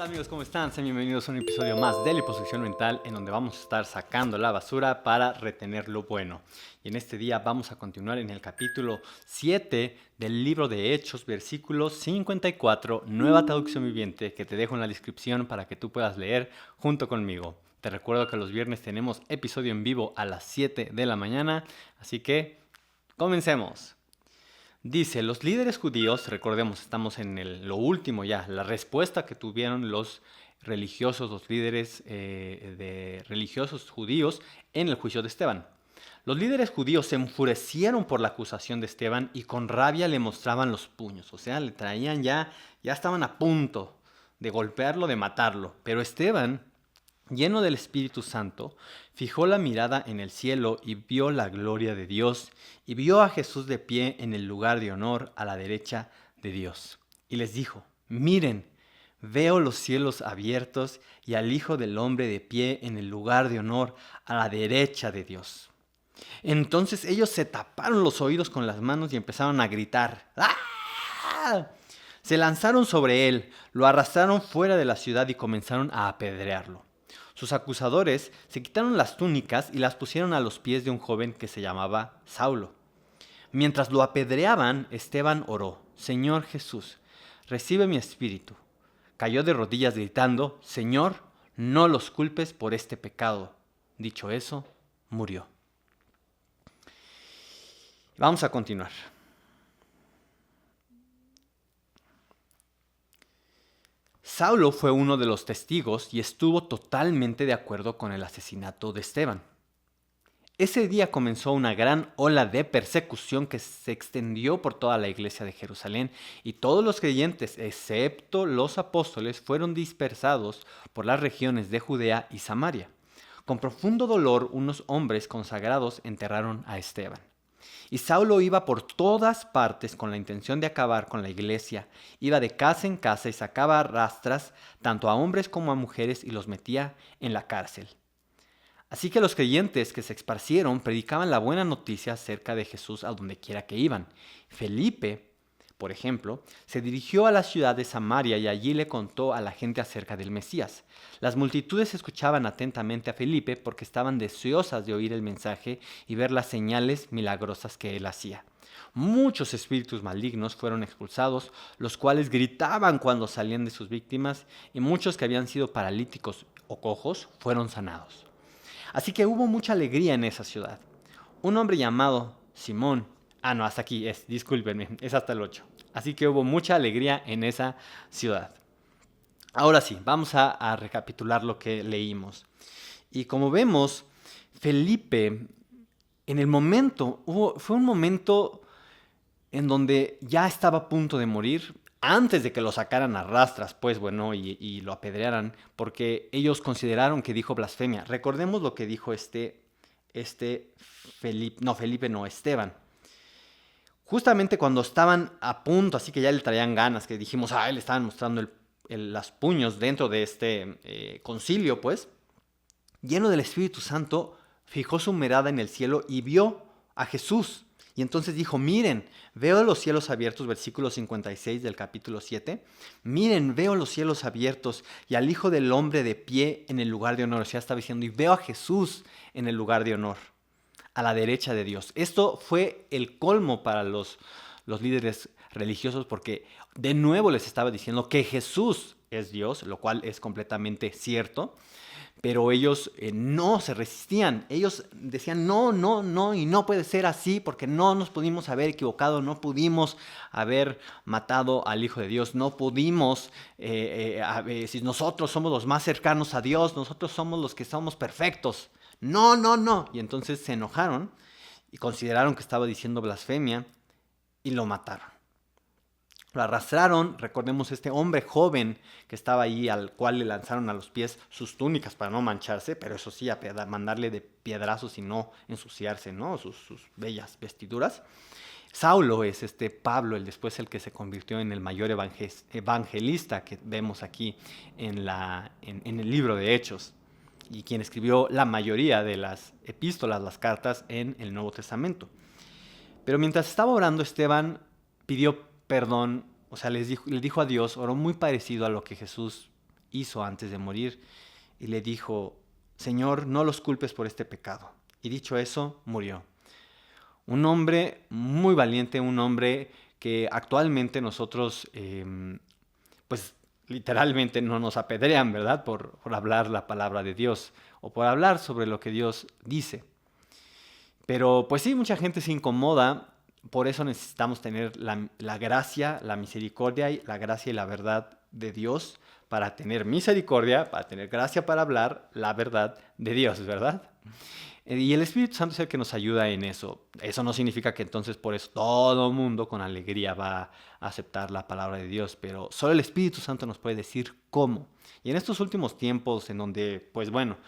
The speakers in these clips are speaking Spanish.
Hola amigos, ¿cómo están? Sean bienvenidos a un episodio más de Liposucción Mental, en donde vamos a estar sacando la basura para retener lo bueno. Y en este día vamos a continuar en el capítulo 7 del libro de Hechos, versículo 54, nueva traducción viviente, que te dejo en la descripción para que tú puedas leer junto conmigo. Te recuerdo que los viernes tenemos episodio en vivo a las 7 de la mañana, así que comencemos. Dice, los líderes judíos, recordemos, estamos en lo último ya, la respuesta que tuvieron los religiosos, los líderes de religiosos judíos en el juicio de Esteban. Los líderes judíos se enfurecieron por la acusación de Esteban y con rabia le mostraban los puños, o sea, le traían ya estaban a punto de golpearlo, de matarlo, pero Esteban, lleno del Espíritu Santo, fijó la mirada en el cielo y vio la gloria de Dios y vio a Jesús de pie en el lugar de honor a la derecha de Dios. Y les dijo, miren, veo los cielos abiertos y al Hijo del Hombre de pie en el lugar de honor a la derecha de Dios. Entonces ellos se taparon los oídos con las manos y empezaron a gritar. ¡Ah! Se lanzaron sobre él, lo arrastraron fuera de la ciudad y comenzaron a apedrearlo. Sus acusadores se quitaron las túnicas y las pusieron a los pies de un joven que se llamaba Saulo. Mientras lo apedreaban, Esteban oró, Señor Jesús, recibe mi espíritu. Cayó de rodillas gritando, Señor, no los culpes por este pecado. Dicho eso, murió. Vamos a continuar. Saulo fue uno de los testigos y estuvo totalmente de acuerdo con el asesinato de Esteban. Ese día comenzó una gran ola de persecución que se extendió por toda la iglesia de Jerusalén y todos los creyentes, excepto los apóstoles, fueron dispersados por las regiones de Judea y Samaria. Con profundo dolor, unos hombres consagrados enterraron a Esteban. Y Saulo iba por todas partes con la intención de acabar con la iglesia. Iba de casa en casa y sacaba a rastras tanto a hombres como a mujeres y los metía en la cárcel. Así que los creyentes que se esparcieron predicaban la buena noticia acerca de Jesús a donde quiera que iban. Felipe, por ejemplo, se dirigió a la ciudad de Samaria y allí le contó a la gente acerca del Mesías. Las multitudes escuchaban atentamente a Felipe porque estaban deseosas de oír el mensaje y ver las señales milagrosas que él hacía. Muchos espíritus malignos fueron expulsados, los cuales gritaban cuando salían de sus víctimas, y muchos que habían sido paralíticos o cojos fueron sanados. Así que hubo mucha alegría en esa ciudad. Un hombre llamado Simón, no, hasta aquí es, discúlpenme, es hasta el 8. Así que hubo mucha alegría en esa ciudad. Ahora sí, vamos a recapitular lo que leímos. Y como vemos, Felipe, en el momento, fue un momento en donde ya estaba a punto de morir, antes de que lo sacaran a rastras, pues bueno, y lo apedrearan, porque ellos consideraron que dijo blasfemia. Recordemos lo que dijo Esteban. Justamente cuando estaban a punto, así que ya le traían ganas, que dijimos, le estaban mostrando los puños dentro de este concilio, pues, lleno del Espíritu Santo, fijó su mirada en el cielo y vio a Jesús. Y entonces dijo, miren, veo los cielos abiertos, versículo 56 del capítulo 7. Miren, veo los cielos abiertos y al Hijo del Hombre de pie en el lugar de honor. O sea, estaba diciendo, y veo a Jesús en el lugar de honor, a la derecha de Dios. Esto fue el colmo para los líderes religiosos porque de nuevo les estaba diciendo que Jesús es Dios, lo cual es completamente cierto. Pero ellos no se resistían. Ellos decían, no, y no puede ser así porque no nos pudimos haber equivocado, no pudimos haber matado al Hijo de Dios, no pudimos, si nosotros somos los más cercanos a Dios, nosotros somos los que somos perfectos. No. Y entonces se enojaron y consideraron que estaba diciendo blasfemia y lo mataron. Lo arrastraron, recordemos este hombre joven que estaba ahí al cual le lanzaron a los pies sus túnicas para no mancharse, pero eso sí, a mandarle de piedrazos y no ensuciarse, ¿no? Sus bellas vestiduras. Saulo es Pablo, después el que se convirtió en el mayor evangelista que vemos aquí en el libro de Hechos y quien escribió la mayoría de las epístolas, las cartas en el Nuevo Testamento. Pero mientras estaba orando, Esteban pidió perdón, o sea, le dijo a Dios, oró muy parecido a lo que Jesús hizo antes de morir y le dijo: Señor, no los culpes por este pecado. Y dicho eso, murió. Un hombre muy valiente, un hombre que actualmente nosotros, pues literalmente no nos apedrean, ¿verdad? Por hablar la palabra de Dios o por hablar sobre lo que Dios dice. Pero pues sí, mucha gente se incomoda, por eso necesitamos tener la gracia, la misericordia y la gracia y la verdad de Dios para tener misericordia, para tener gracia para hablar la verdad de Dios, ¿verdad? Y el Espíritu Santo es el que nos ayuda en eso. Eso no significa que entonces por eso todo el mundo con alegría va a aceptar la palabra de Dios, pero solo el Espíritu Santo nos puede decir cómo. Y en estos últimos tiempos en donde, pues bueno,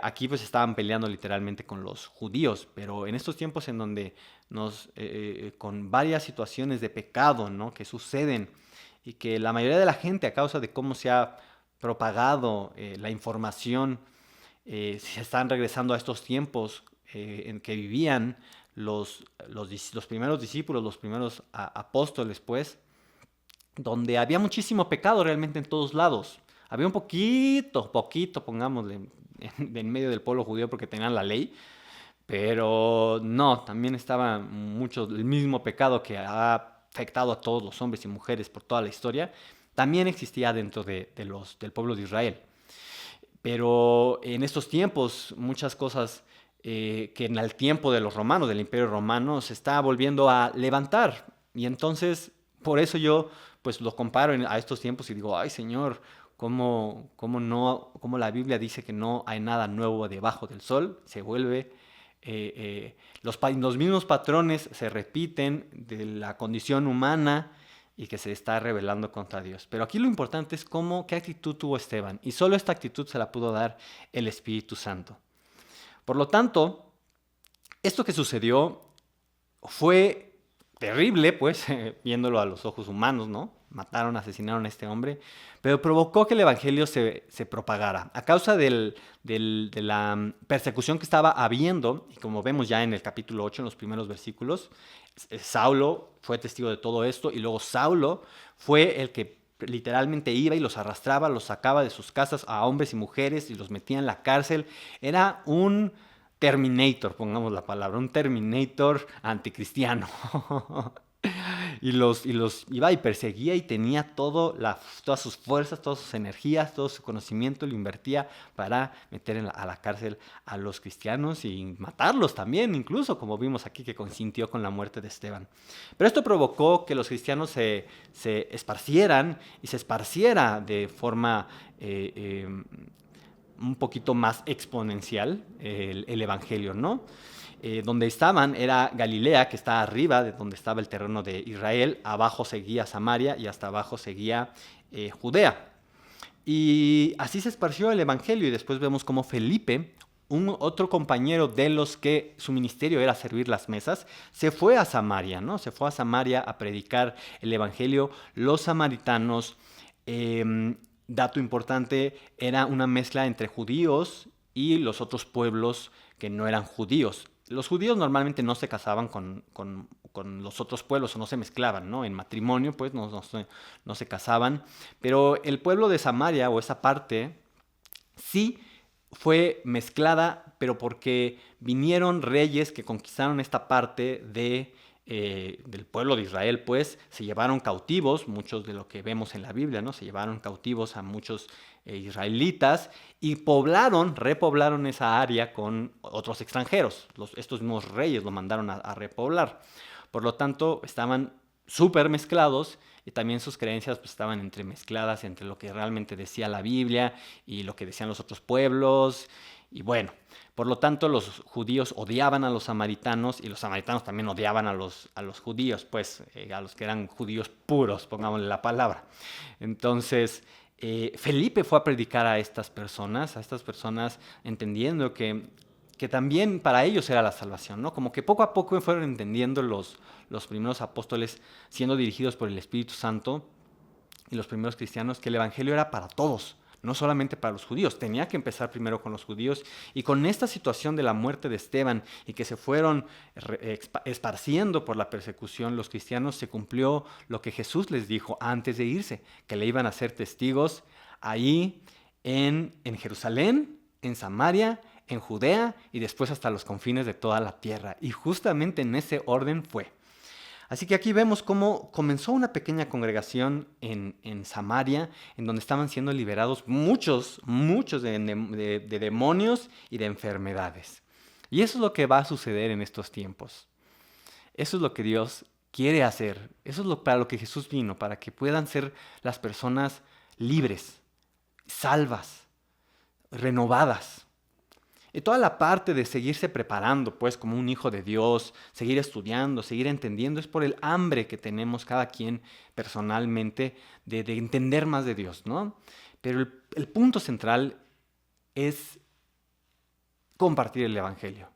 aquí pues estaban peleando literalmente con los judíos, pero en estos tiempos en donde con varias situaciones de pecado, ¿no?, que suceden y que la mayoría de la gente, a causa de cómo se ha propagado la información, se están regresando a estos tiempos en que vivían los primeros discípulos, los primeros apóstoles, pues, donde había muchísimo pecado realmente en todos lados. Había un poquito, pongámosle, en medio del pueblo judío porque tenían la ley, pero no, también estaba mucho el mismo pecado que ha afectado a todos los hombres y mujeres por toda la historia, también existía dentro del pueblo de Israel. Pero en estos tiempos muchas cosas que en el tiempo de los romanos, del Imperio Romano, se está volviendo a levantar. Y entonces, por eso yo pues lo comparo a estos tiempos y digo: ay, Señor, ¿cómo la Biblia dice que no hay nada nuevo debajo del sol? Se vuelve, los mismos patrones se repiten de la condición humana y que se está rebelando contra Dios. Pero aquí lo importante es qué actitud tuvo Esteban. Y solo esta actitud se la pudo dar el Espíritu Santo. Por lo tanto, esto que sucedió fue terrible, pues, viéndolo a los ojos humanos, ¿no? Mataron, asesinaron a este hombre, pero provocó que el Evangelio se propagara. A causa de la persecución que estaba habiendo, y como vemos ya en el capítulo 8, en los primeros versículos, Saulo fue testigo de todo esto, y luego Saulo fue el que literalmente iba y los arrastraba, los sacaba de sus casas a hombres y mujeres y los metía en la cárcel. Era un Terminator, pongamos la palabra, un Terminator anticristiano. y los iba y perseguía y tenía todas sus fuerzas, todas sus energías, todo su conocimiento, lo invertía para meter a la cárcel a los cristianos y matarlos también, incluso, como vimos aquí que consintió con la muerte de Esteban. Pero esto provocó que los cristianos se esparcieran y se esparciera de forma un poquito más exponencial el Evangelio, ¿no? Donde estaban era Galilea, que está arriba de donde estaba el terreno de Israel, abajo seguía Samaria y hasta abajo seguía Judea. Y así se esparció el Evangelio, y después vemos cómo Felipe, otro compañero de los que su ministerio era servir las mesas, se fue a Samaria, ¿no? Se fue a Samaria a predicar el Evangelio. Los samaritanos, dato importante, era una mezcla entre judíos y los otros pueblos que no eran judíos. Los judíos normalmente no se casaban con los otros pueblos, o no se mezclaban, ¿no? En matrimonio, pues, no se casaban. Pero el pueblo de Samaria, o esa parte, sí fue mezclada, pero porque vinieron reyes que conquistaron esta parte del pueblo de Israel, pues se llevaron cautivos, muchos de lo que vemos en la Biblia, ¿no? Se llevaron cautivos a muchos israelitas y repoblaron esa área con otros extranjeros. Estos mismos reyes lo mandaron a repoblar. Por lo tanto, estaban súper mezclados, y también sus creencias pues, estaban entremezcladas entre lo que realmente decía la Biblia y lo que decían los otros pueblos. Y bueno, por lo tanto, los judíos odiaban a los samaritanos, y los samaritanos también odiaban a los judíos, pues a los que eran judíos puros, pongámosle la palabra. Entonces, Felipe fue a predicar a estas personas entendiendo que también para ellos era la salvación, ¿no? Como que poco a poco fueron entendiendo los primeros apóstoles, siendo dirigidos por el Espíritu Santo, y los primeros cristianos, que el Evangelio era para todos, no solamente para los judíos. Tenía que empezar primero con los judíos, y con esta situación de la muerte de Esteban y que se fueron esparciendo por la persecución los cristianos, se cumplió lo que Jesús les dijo antes de irse, que le iban a ser testigos ahí en Jerusalén, en Samaria, en Judea y después hasta los confines de toda la tierra. Y justamente en ese orden fue. Así que aquí vemos cómo comenzó una pequeña congregación en Samaria, en donde estaban siendo liberados muchos de demonios y de enfermedades. Y eso es lo que va a suceder en estos tiempos. Eso es lo que Dios quiere hacer. Eso es para lo que Jesús vino, para que puedan ser las personas libres, salvas, renovadas. Y toda la parte de seguirse preparando, pues, como un hijo de Dios, seguir estudiando, seguir entendiendo, es por el hambre que tenemos cada quien personalmente de entender más de Dios, ¿no? Pero el punto central es compartir el Evangelio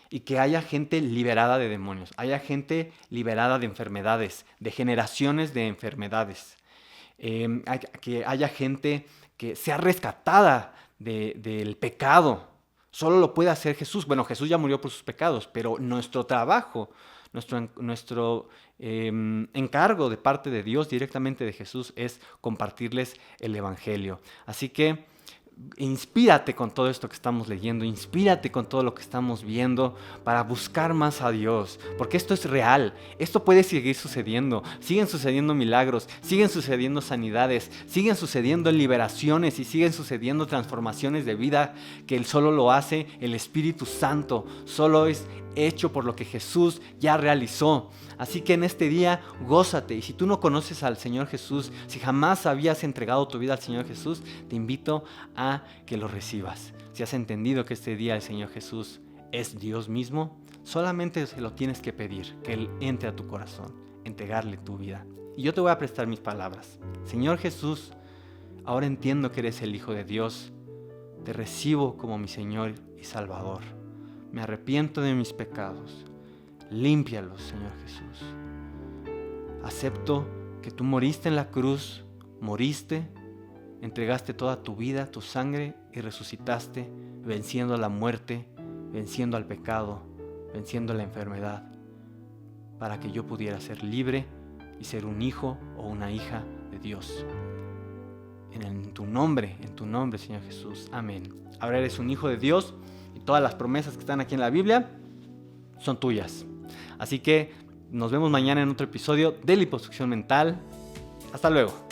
y que haya gente liberada de demonios, haya gente liberada de enfermedades, de generaciones de enfermedades, que haya gente que sea rescatada del pecado. Solo lo puede hacer Jesús. Bueno, Jesús ya murió por sus pecados, pero nuestro trabajo, nuestro encargo de parte de Dios, directamente de Jesús, es compartirles el Evangelio. Así que inspírate con todo esto que estamos leyendo, inspírate con todo lo que estamos viendo para buscar más a Dios, porque esto es real, esto puede seguir sucediendo, siguen sucediendo milagros, siguen sucediendo sanidades, siguen sucediendo liberaciones y siguen sucediendo transformaciones de vida que Él solo lo hace el Espíritu Santo, solo es hecho por lo que Jesús ya realizó. Así que en este día, gózate. Y si tú no conoces al Señor Jesús, si jamás habías entregado tu vida al Señor Jesús, te invito a que lo recibas. Si has entendido que este día el Señor Jesús es Dios mismo, solamente se lo tienes que pedir, que Él entre a tu corazón, entregarle tu vida. Y yo te voy a prestar mis palabras. Señor Jesús, ahora entiendo que eres el Hijo de Dios. Te recibo como mi Señor y Salvador. Me arrepiento de mis pecados. Límpialos, Señor Jesús. Acepto que tú moriste en la cruz, moriste, entregaste toda tu vida, tu sangre y resucitaste, venciendo la muerte, venciendo al pecado, venciendo la enfermedad, para que yo pudiera ser libre y ser un hijo o una hija de Dios. En tu nombre, Señor Jesús. Amén. Ahora eres un hijo de Dios y todas las promesas que están aquí en la Biblia son tuyas. Así que nos vemos mañana en otro episodio de Liposucción Mental. Hasta luego.